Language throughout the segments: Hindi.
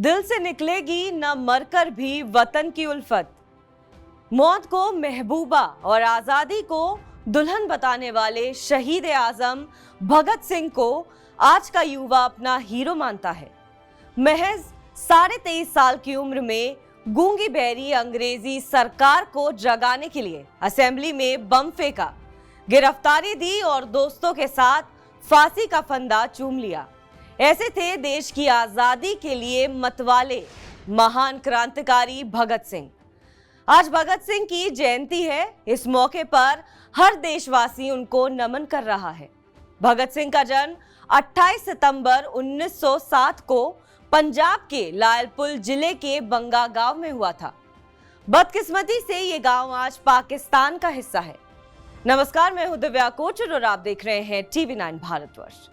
दिल से निकलेगी न मरकर भी वतन की उल्फत। मौत को महबूबा और आजादी को दुल्हन बताने वाले शहीद आजम भगत सिंह को आज का युवा अपना हीरो मानता है। महज 23.5 साल की उम्र में गूंगी बहरी अंग्रेजी सरकार को जगाने के लिए असेंबली में बम फेंका, गिरफ्तारी दी और दोस्तों के साथ फांसी का फंदा चूम लिया। ऐसे थे देश की आजादी के लिए मतवाले महान क्रांतिकारी भगत सिंह। आज भगत सिंह की जयंती है। इस मौके पर हर देशवासी उनको नमन कर रहा है। भगत सिंह का जन्म 28 सितंबर 1907 को पंजाब के लायलपुर जिले के बंगा गांव में हुआ था। बदकिस्मती से ये गांव आज पाकिस्तान का हिस्सा है। नमस्कार, मैं हूं दिव्या कोचर और आप देख रहे हैं टीवी 9 भारतवर्ष।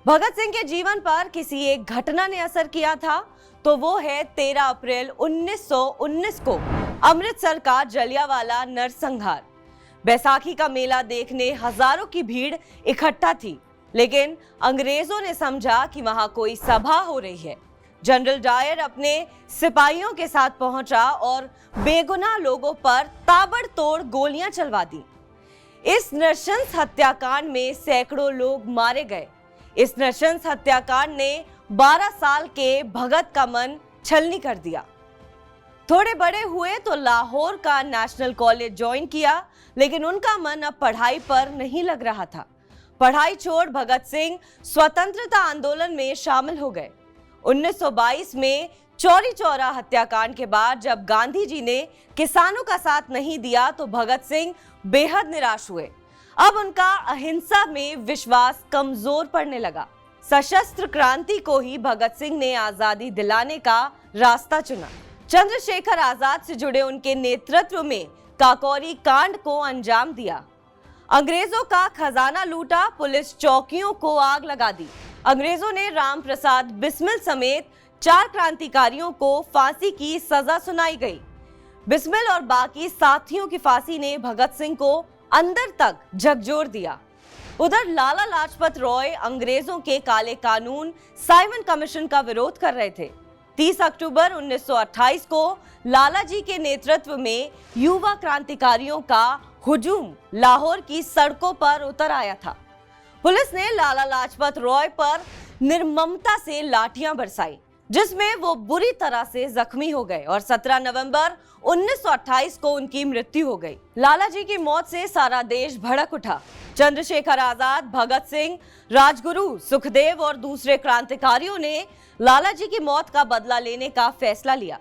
भगत सिंह के जीवन पर किसी एक घटना ने असर किया था तो वो है 13 अप्रैल 1919 को अमृतसर का जलियांवाला नरसंहार। बैसाखी का मेला देखने हजारों की भीड़ इकट्ठा थी, लेकिन अंग्रेजों ने समझा कि वहां कोई सभा हो रही है। जनरल डायर अपने सिपाहियों के साथ पहुंचा और बेगुनाह लोगों पर ताबड़तोड़ गोलियां चलवा दी। इस नृशंस हत्याकांड में सैकड़ों लोग मारे गए। इस नृशंस हत्याकांड ने 12 साल के भगत का मन छलनी कर दिया। थोड़े बड़े हुए तो लाहौर का नेशनल कॉलेज ज्वाइन किया, लेकिन उनका मन अब पढ़ाई पर नहीं लग रहा था। पढ़ाई छोड़ भगत सिंह स्वतंत्रता आंदोलन में शामिल हो गए। 1922 में चौरी चौरा हत्याकांड के बाद जब गांधी जी ने किसानों का साथ नहीं दिया तो भगत सिंह बेहद निराश हुए। अब उनका अहिंसा में विश्वास कमजोर पड़ने लगा। सशस्त्र क्रांति को ही भगत सिंह ने आजादी दिलाने का रास्ता चुना। चंद्रशेखर आजाद से जुड़े उनके नेतृत्व में काकोरी कांड को अंजाम दिया। अंग्रेजों का खजाना लूटा, पुलिस चौकियों को आग लगा दी। अंग्रेजों ने राम प्रसाद बिस्मिल समेत 4 क्रांतिकारियों को फांसी की सजा सुनाई गई। बिस्मिल और बाकी साथियों की फांसी ने भगत सिंह को अंदर तक झकझोर दिया। उधर लाला लाजपत राय अंग्रेजों के काले कानून साइमन कमीशन का विरोध कर रहे थे। 30 अक्टूबर 1928 को लाला जी के नेतृत्व में युवा क्रांतिकारियों का हुजूम लाहौर की सड़कों पर उतर आया था। पुलिस ने लाला लाजपत राय पर निर्ममता से लाठियां बरसाई, जिसमें वो बुरी तरह से जख्मी हो गए और 17 नवंबर 1928 को उनकी मृत्यु हो गई। लाला जी की मौत से सारा देश भड़क उठा। चंद्रशेखर आजाद, भगत सिंह, राजगुरु, सुखदेव और दूसरे क्रांतिकारियों ने लाला जी की मौत का बदला लेने का फैसला लिया।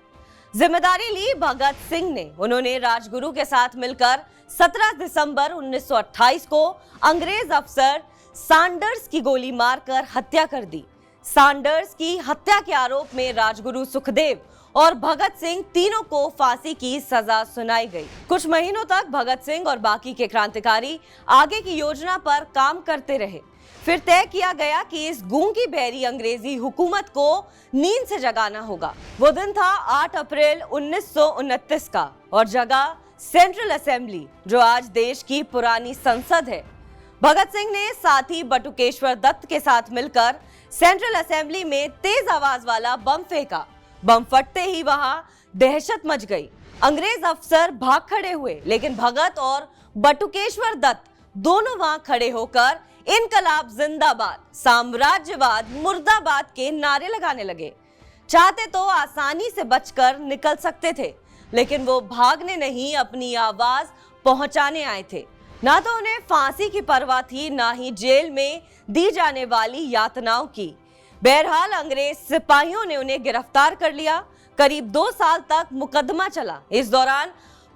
जिम्मेदारी ली भगत सिंह ने। उन्होंने राजगुरु के साथ मिलकर 17 दिसंबर 1928 को अंग्रेज अफसर सैंडर्स की गोली मारकर हत्या कर दी। सैंडर्स की हत्या के आरोप में राजगुरु, सुखदेव और भगत सिंह तीनों को फांसी की सजा सुनाई गई। कुछ महीनों तक भगत सिंह और बाकी के क्रांतिकारी आगे की योजना पर काम करते रहे। फिर तय किया गया कि इस गूंगी बहरी अंग्रेजी हुकूमत को नींद से जगाना होगा। वो दिन था 8 अप्रैल 1929 का और जगह सेंट्रल असेंबली, जो आज देश की पुरानी संसद है। भगत सिंह ने साथी बटुकेश्वर दत्त के साथ मिलकर सेंट्रल असेंबली में तेज आवाज वाला बम फेंका। बम फटते ही वहां दहशत मच गई। अंग्रेज अफसर भाग खड़े हुए, लेकिन भगत और बटुकेश्वर दत्त दोनों वहां खड़े होकर इनकलाब जिंदाबाद, साम्राज्यवाद मुर्दाबाद के नारे लगाने लगे। चाहते तो आसानी से बचकर निकल सकते थे, लेकिन वो भागने नहीं, अपनी आवाज पहुंचाने आए थे। ना तो उन्हें फांसी की परवाह थी, ना ही जेल में दी जाने वाली यातनाओं की। बहरहाल अंग्रेज सिपाहियों ने उन्हें गिरफ्तार कर लिया। करीब 2 साल तक मुकदमा चला। इस दौरान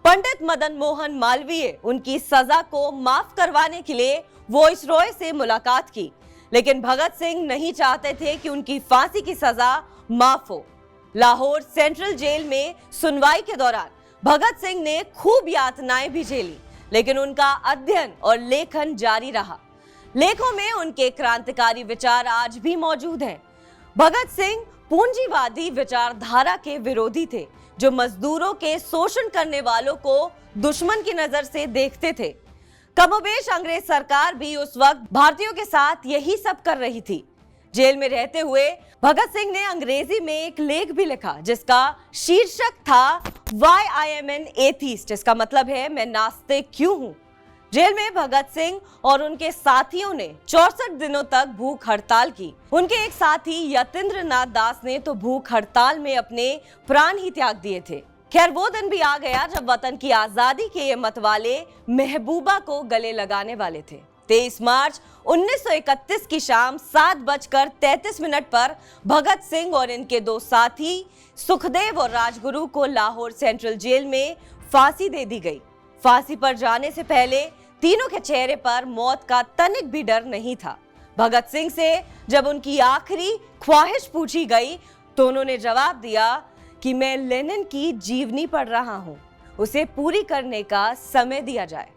पंडित मदन मोहन मालवीय उनकी सजा को माफ करवाने के लिए वॉइसरॉय से मुलाकात की, लेकिन भगत सिंह नहीं चाहते थे कि उनकी फांसी की सजा माफ हो। लाहौर सेंट्रल जेल में सुनवाई के दौरान भगत सिंह ने खूब यातनाएं भी झेली, लेकिन उनका अध्ययन और लेखन जारी रहा। लेखों में उनके क्रांतिकारी विचार आज भी मौजूद हैं। भगत सिंह पूंजीवादी विचारधारा के विरोधी थे, जो मजदूरों के शोषण करने वालों को दुश्मन की नजर से देखते थे। कमोबेश अंग्रेज सरकार भी उस वक्त भारतीयों के साथ यही सब कर रही थी। जेल में रहते हुए भगत सिंह ने अंग्रेजी में एक लेख भी लिखा जिसका शीर्षक था Why I am an atheist। इसका मतलब है मैं नास्तिक क्यों हूं। जेल में भगत सिंह और उनके साथियों ने 64 दिनों तक भूख हड़ताल की। उनके एक साथी यतीन्द्र नाथ दास ने तो भूख हड़ताल में अपने प्राण ही त्याग दिए थे। खैर वो दिन भी आ गया जब वतन की आजादी के ये मतवाले महबूबा को गले लगाने वाले थे। 23 मार्च 1931 की शाम 7:33 पर भगत सिंह और इनके दो साथी सुखदेव और राजगुरु को लाहौर सेंट्रल जेल में फांसी दे दी गई। फांसी पर जाने से पहले तीनों के चेहरे पर मौत का तनिक भी डर नहीं था। भगत सिंह से जब उनकी आखिरी ख्वाहिश पूछी गई तो उन्होंने जवाब दिया कि मैं लेनिन की जीवनी पढ़ रहा हूं, उसे पूरी करने का समय दिया जाए।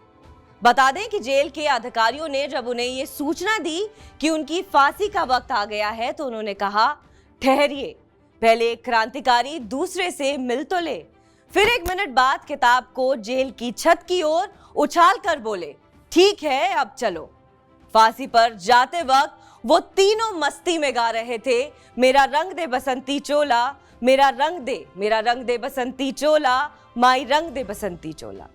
बता दें कि जेल के अधिकारियों ने जब उन्हें ये सूचना दी कि उनकी फांसी का वक्त आ गया है तो उन्होंने कहा, ठहरिए, पहले एक क्रांतिकारी दूसरे से मिल तो ले। फिर 1 मिनट बाद किताब को जेल की छत की ओर उछाल कर बोले, ठीक है अब चलो। फांसी पर जाते वक्त वो तीनों मस्ती में गा रहे थे, मेरा रंग दे बसंती चोला, मेरा रंग दे बसंती चोला, माई रंग दे बसंती चोला।